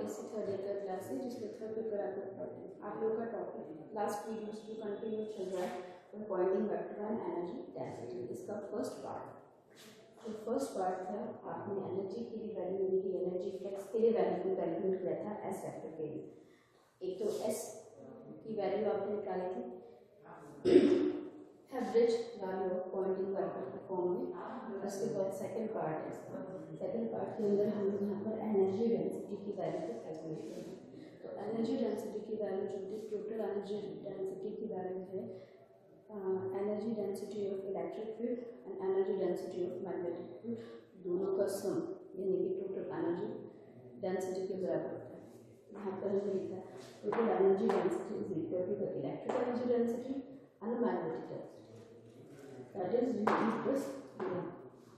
BSc third year का class है जिसमें थर्ड पेपर आपका पढ़ते हैं। आप लोगों का टॉपिक लास्ट वीडियोस जो कंटिन्यू चल रहा है वो Poynting vector and energy density, इसका फर्स्ट पार्ट। जो फर्स्ट पार्ट था आपने एनर्जी के लिए वैल्यू यानी कि एनर्जी फ्लेक्स के लिए वैल्यू को कैलकुलेट किया था एस वेक्टर के लिए। एक तो एस की वैल्यू आपने निकाली थी average value of Poynting vector के फॉर्म में। उसके बाद सेकंड पार्ट है इसका। सेकंड पार्ट के अंदर हम लोग यहाँ पर एनर्जी डेंसिटी की वैल्यू को कैलकुलेट करेंगे। तो एनर्जी डेंसिटी की वैल्यू जो थी टोटल एनर्जी डेंसिटी की वैल्यू है energy density of electric field and energy density of magnetic field, दोनों का सम यानी कि टोटल एनर्जी डेंसिटी के बराबर होता है। यहाँ पर हमने लिखा total energy density is equal to the electric energy density and magnetic density, that is U plus A।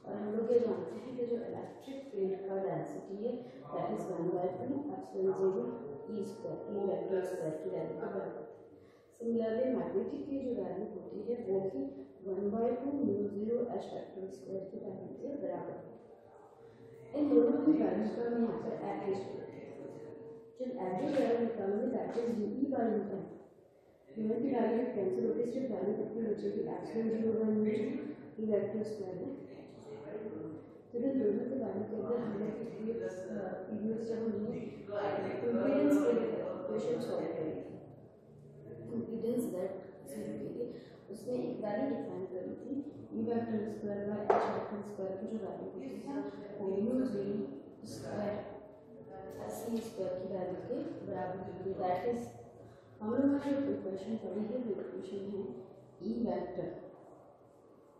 और हम लोग ये जानते हैं कि जो इलेक्ट्रिक फील्ड का डेंसिटी है that is 1/2 epsilon 0 E square, E vector square की वैल्यू के बराबर है। सिमिलरली मैग्नेटिक की जो वैल्यू होती है वो भी 1/2 μ0 H वेक्टर स्क्वायर की वैल्यू के बराबर है। इन दोनों की वैल्यू का हम यहाँ पर एवरेज करते हैं। जब एवरेज वैल्यू निकालोगे that is UE by U का यूनिट की वैल्यू कैंसिल होकर सिर्फ वैल्यू कितनी बचेगी epsilon 0 by μ0 E vector square में। तो इन दोनों के वैल्यू के अंदर हमने प्रीवियस जब हमने इम्पीडेंस के इक्वेशन सॉल्व करी थी इम्पीडेंस दैट जीरो के लिए उसमें एक वैल्यू डिफाइन करी थी E vector square by H vector square की जो वैल्यू होती है वो μ0 स्क्वायर C स्क्वायर की वैल्यू के बराबर होती है। दैट इज हम लोगों ने जो इक्वेशन पढ़ी है वो इक्वेशन है E vector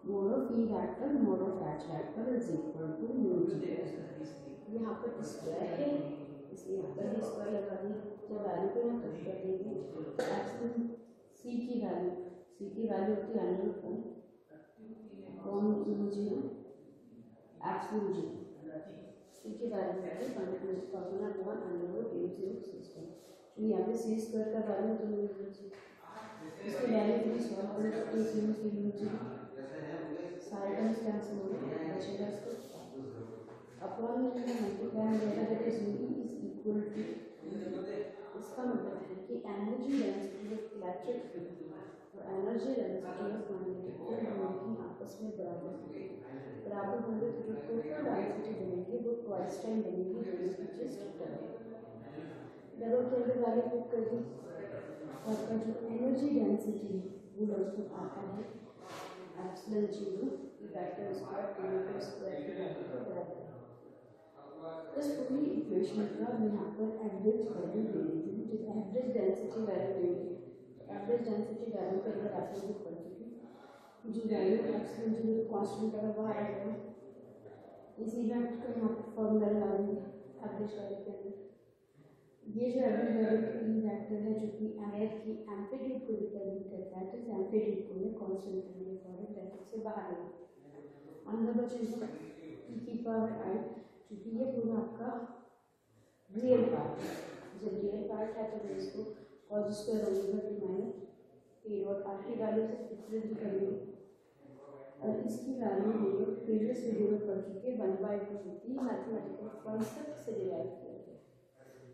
mod of E vector mod of H vector is equal to μ0। यहाँ पर स्क्वायर है इसलिए यहाँ पर भी स्क्वायर लगा दी। तो वैल्यू को यहाँ कट कर देंगे एप्सिलॉन C की वैल्यू होती है अंडर फॉर्म μ0 एप्सिलॉन 0। C की वैल्यू है फॉर्मूला 1 अंडर μ0 सिस्टम। चलिए यहाँ पे C स्क्वायर का वैल्यू तो μ0 इसकी वैल्यू को सॉल्व करें तो μ0 से μ0 सारे टर्म्स कैंसिल हो गए बचेगा इसको अपॉन में मल्टीप्लाई हो जाएगा that is UE is equal to. इसका मतलब है कि energy density of electric field और energy density of magnetic field दोनों की आपस में बराबर होंगे तो जो टोटल डेंसिटी बनेगी वो ट्वाइस टाइम बनेगी दोनों की जस्ट डबल के अंदर वैल्यू पुट कर दी और का जो एनर्जी डेंसिटी है वो लगभग आता है epsilon 0 vector square metre square की वैल्यू के बराबर है। इस पूरी इक्वेशन का मैं यहाँ पर एवरेज वैल्यू ले लेती हूँ। जब एवरेज डेंसिटी वैल्यू लेंगे तो एवरेज डेंसिटी वैल्यू के अंदर आप लोग पढ़ चुके जो वैल्यू एप्सिलॉन 0 कॉन्स्टेंट है वो आ रहेगा। इस इवेंट को यहाँ पर फॉर्मूला लगा देंगे एवरेज वैल्यू के अंदर। ये जो एवरेज वैल्यू वेक्टर है जो कि एयर की एम्पलीट्यूड को रिप्रेजेंट करता है तो इस एम्पलीट्यूड को मैं कांस्टेंट करने के अकॉर्डिंग ब्रैकेट से बाहर लेंगे। अंदर बचेगा e की पावर i क्योंकि ये पूरा आपका रियल पार्ट है। जब रियल पार्ट है तो मैं इसको cos square omega t minus a और r की वैल्यू से डिफरेंट करेंगे और इसकी वैल्यू हम लोग प्रीवियस वीडियो में पढ़ चुके 1/2 होती है मैथमेटिकल कॉन्सेप्ट से डिराइव किया गया।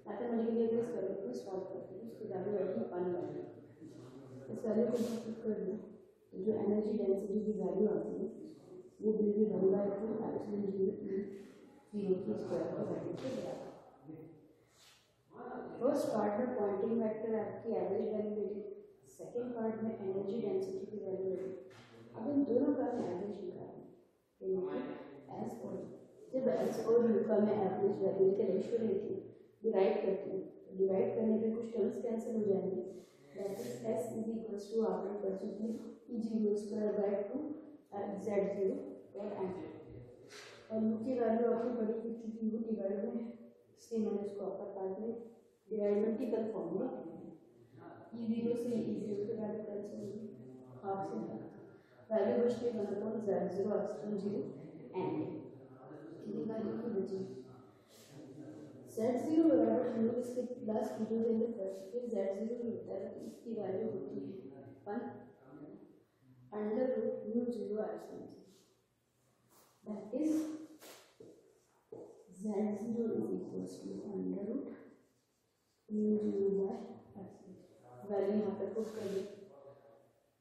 मैथमेटिकली अगर इस वैल्यू को सॉल्व करते हैं उसकी वैल्यू आएगी 1/2। इस वैल्यू को सब्स्टिट्यूट कर दें तो जो एनर्जी डेंसिटी की वैल्यू आती है वो बिल्कुल 1/2 एप्सिलॉन 0 की स्क्वायर की वैल्यू के बराबर। फर्स्ट पार्ट में पॉइंटिंग वेक्टर आपकी एवरेज वैल्यू ले ली, सेकेंड पार्ट में एनर्जी डेंसिटी की वैल्यू ले ली। अब इन दोनों का मैं एवरेज निकालूँ एस और जब एस और यू का मैं एवरेज वैल्यू के रेशियो लेती हूँ डिवाइड करती हूँ डिवाइड करने पे कुछ टर्म्स कैंसिल हो जाएंगे that is S is equals to आपने पढ़ चुकी E0 स्क्वायर बाय 2 Z0 और एम और यू की वैल्यू आपने बड़ी कर चुकी वो डिवाइड में इसलिए मैंने उसको अपर पार्ट में डिवाइड मल्टीपल फॉर्म में E0 से E0 की वैल्यू कैंसिल होगी हाफ से वैल्यू बचती है 1/Z0 एप्सिलॉन 0 एम की वैल्यू की बची Z0 बराबर हम लोग इसके प्लस वीडियो के अंदर कर चुके Z0 होता है तो इसकी वैल्यू होती है 1 under root μ0 epsilon that is Z0 is equals to under root mu zero by epsilon value यहाँ पे पुट कर दें।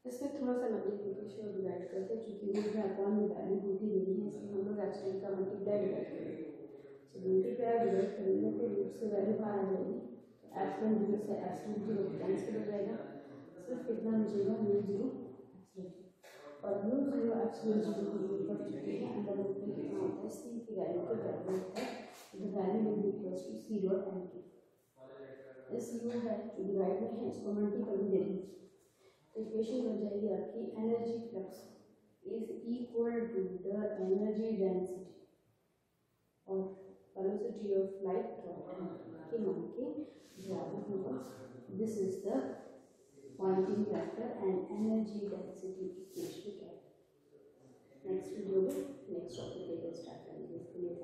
इसमें थोड़ा सा मल्टीप्लिकेशन और डिवाइड करते हैं, क्योंकि रूट में अपॉन में वैल्यू होती नहीं है, इसलिए हम लोग एप्सिलॉन का मल्टीप्लाई डिवाइड करेंगे। तो मल्टीप्लाई डिवाइड करेंगे तो रूट से वैल्यू बाहर आ जाएगी, तो एप्सिलॉन जीरो से एप्सिलॉन जीरो कैंसिल हो जाएगा, सिर्फ कितना बचेगा म्यू जीरो और म्यू जीरो एप्सिलॉन जीरो को यूज कर चुके हैं। अंदर रूट में कितना होता है, सी की वैल्यू का वैल्यू होता है, the value will be equals to C dot N के। इस सी है जो डिवाइड में है, इसको मल्टीपल में देंगे तो इक्वेशन बन जाएगी आपकी energy flux is equal to the energy density और वेलोसिटी ऑफ लाइट के मान के बराबर होगा। This is the Poynting vector and energy density equation. Next video में नेक्स्ट टॉपिक लेकर स्टार्ट करेंगे। इसके लिए